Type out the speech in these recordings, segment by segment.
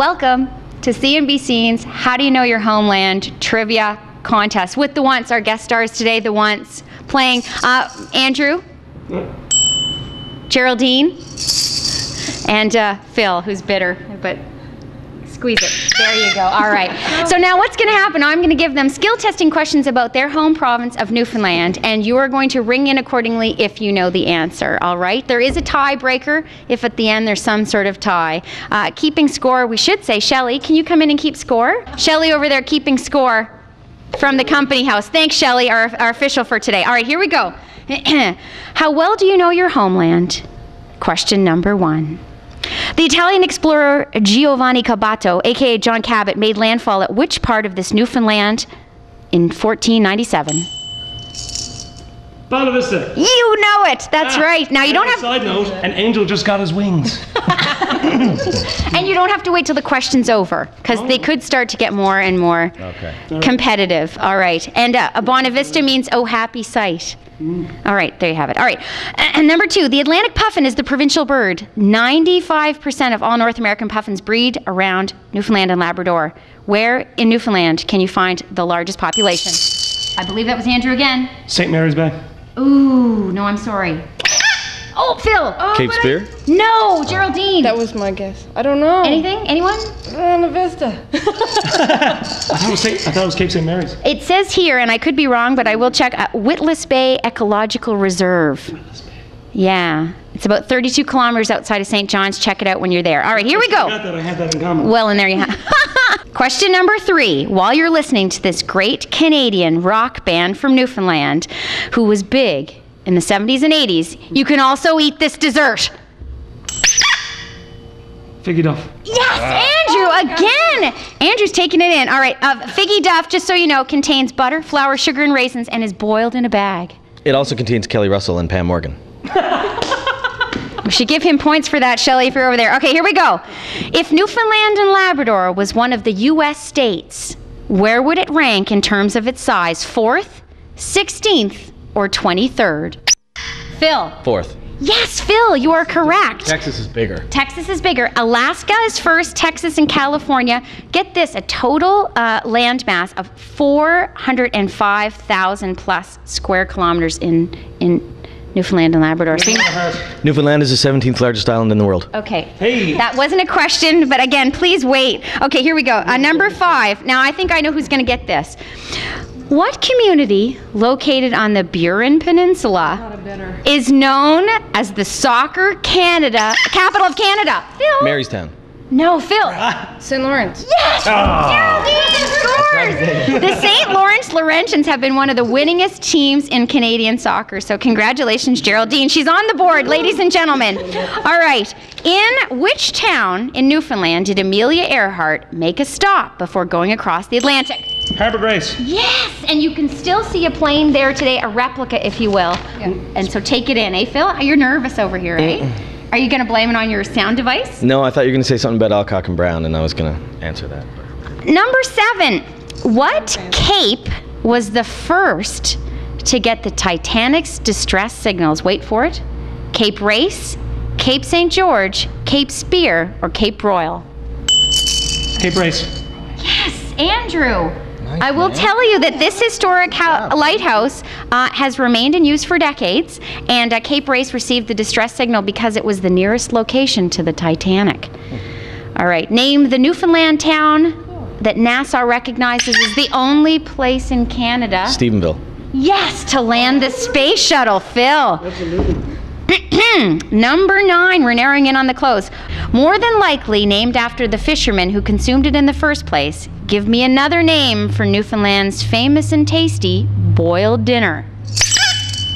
Welcome to CNBC's How Do You Know Your Homeland Trivia Contest with the Once, our guest stars today, the Once, playing Andrew, Geraldine, and Phil, who's bitter, but squeeze it. There you go. All right. So now what's going to happen, I'm going to give them skill testing questions about their home province of Newfoundland, and you are going to ring in accordingly if you know the answer. All right? There is a tiebreaker if at the end there's some sort of tie. Keeping score, we should say, Shelley, can you come in and keep score? Shelley over there keeping score from the company house. Thanks, Shelley, our official for today. All right, here we go. How well do you know your homeland? Question number 1. The Italian explorer Giovanni Caboto, aka John Cabot, made landfall at which part of this Newfoundland in 1497? Buena Vista. You know it. That's right. Now you don't have. Side note: an angel just got his wings. And you don't have to wait till the question's over, because they could start to get more and more competitive. All right. And Buena Vista means oh happy sight. All right, there you have it. All right, and number 2, the Atlantic puffin is the provincial bird. 95% of all North American puffins breed around Newfoundland and Labrador. Where in Newfoundland can you find the largest population? I believe that was Andrew again. St. Mary's Bay. Ooh, no, I'm sorry. Oh, Phil. Oh, Cape Spear? No, Geraldine. That was my guess. I don't know. Anything? Anyone? Buena Vista. I thought it was Cape St. Mary's. It says here, and I could be wrong, but I will check, Witless Bay Ecological Reserve. Yeah. It's about 32 kilometers outside of St. John's. Check it out when you're there. All right, here we go. I had that in common. Well, and there you have. Question number 3. While you're listening to this great Canadian rock band from Newfoundland, who was big in the 70s and 80s, you can also eat this dessert. Figgy Duff. Yes, Andrew, again. Andrew's taking it in. All right, Figgy Duff, just so you know, contains butter, flour, sugar, and raisins, and is boiled in a bag. It also contains Kelly Russell and Pam Morgan. We should give him points for that, Shelley, if you're over there. Okay, here we go. If Newfoundland and Labrador was one of the U.S. states, where would it rank in terms of its size? 4th, 16th, or 23rd? Phil. 4th. Yes, Phil, you are correct. Texas is bigger. Texas is bigger. Alaska is first, Texas and California. Get this, a total land mass of 405,000 plus square kilometers in Newfoundland and Labrador. Newfoundland is the 17th largest island in the world. Okay. Hey. That wasn't a question, but again, please wait. Okay, here we go. Number 5. Now, I think I know who's going to get this. What community located on the Burin Peninsula is known as the soccer capital of Canada? Phil? Marystown. No, Phil. St. Lawrence. Yes! Geraldine scores! The St. Lawrence Laurentians have been one of the winningest teams in Canadian soccer. So congratulations, Geraldine. She's on the board, ladies and gentlemen. All right. In which town in Newfoundland did Amelia Earhart make a stop before going across the Atlantic? Harbour Grace. Yes, and you can still see a plane there today, a replica, if you will. Yeah. And so take it in, eh, Phil? You're nervous over here, eh? Are you going to blame it on your sound device? No, I thought you were going to say something about Alcock and Brown, and I was going to answer that. Number 7. What cape was the first to get the Titanic's distress signals? Wait for it. Cape Race, Cape St. George, Cape Spear, or Cape Royal? Cape Race. Yes, Andrew. I will tell you that this historic lighthouse has remained in use for decades, and Cape Race received the distress signal because it was the nearest location to the Titanic. All right, name the Newfoundland town that NASA recognizes as the only place in Canada. Stephenville. Yes, to land the space shuttle, Phil. Absolutely. Number 9, we're narrowing in on the close. More than likely named after the fisherman who consumed it in the first place. Give me another name for Newfoundland's famous and tasty boiled dinner.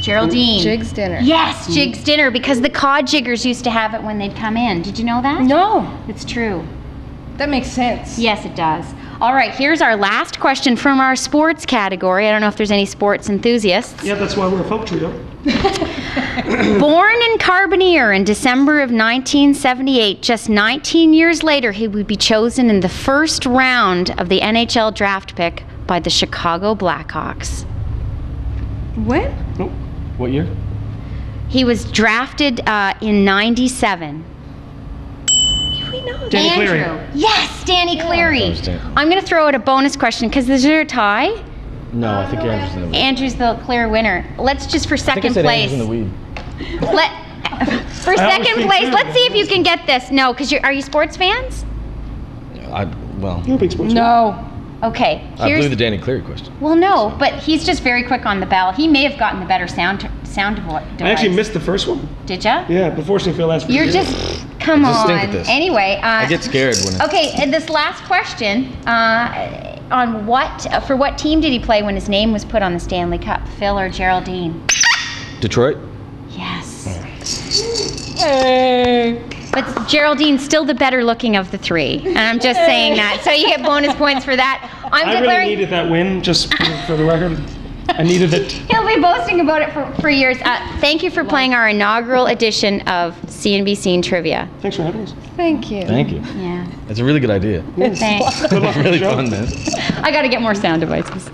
Geraldine. Jig's dinner. Yes, Jig's dinner, because the cod jiggers used to have it when they'd come in. Did you know that? No. It's true. That makes sense. Yes, it does. All right, here's our last question from our sports category. I don't know if there's any sports enthusiasts. Yeah, that's why we're a folk trio. Born in Carbonear in December of 1978, just 19 years later, he would be chosen in the first round of the NHL draft pick by the Chicago Blackhawks. What? Oh, what year? He was drafted in 97. You know? Danny Cleary. Andrew. Yes, Danny Cleary. that was Dan. I'm going to throw out a bonus question because is there a tie? No, I think Andrew's in the weed. Andrew's the clear winner. Let's just for I think I second said place. Andrew's in the weed. For I always second think place, too. let's see if you can get this. No, because are you sports fans? Well, You're a big sports fan. No. Okay. I blew the Danny Cleary question. Well, no, but he's just very quick on the bell. He may have gotten the better sound device. I actually missed the first one. Did ya? Yeah, but fortunately Phil asked for You're it. just come I just on. stink at this. Anyway, I get scared when okay, and this last question on for what team did he play when his name was put on the Stanley Cup? Phil or Geraldine? Detroit. Yes. Hey. But Geraldine's still the better looking of the three, and I'm just saying that. So you get bonus points for that. I'm I really declaring. needed that win, just for the record. I needed it. He'll be boasting about it for years. Thank you for playing our inaugural edition of CNB Scene Trivia. Thanks for having us. Thank you. Thank you. Yeah. That's a really good idea. Thanks. Good luck with Really the show. fun, man. I got to get more sound devices.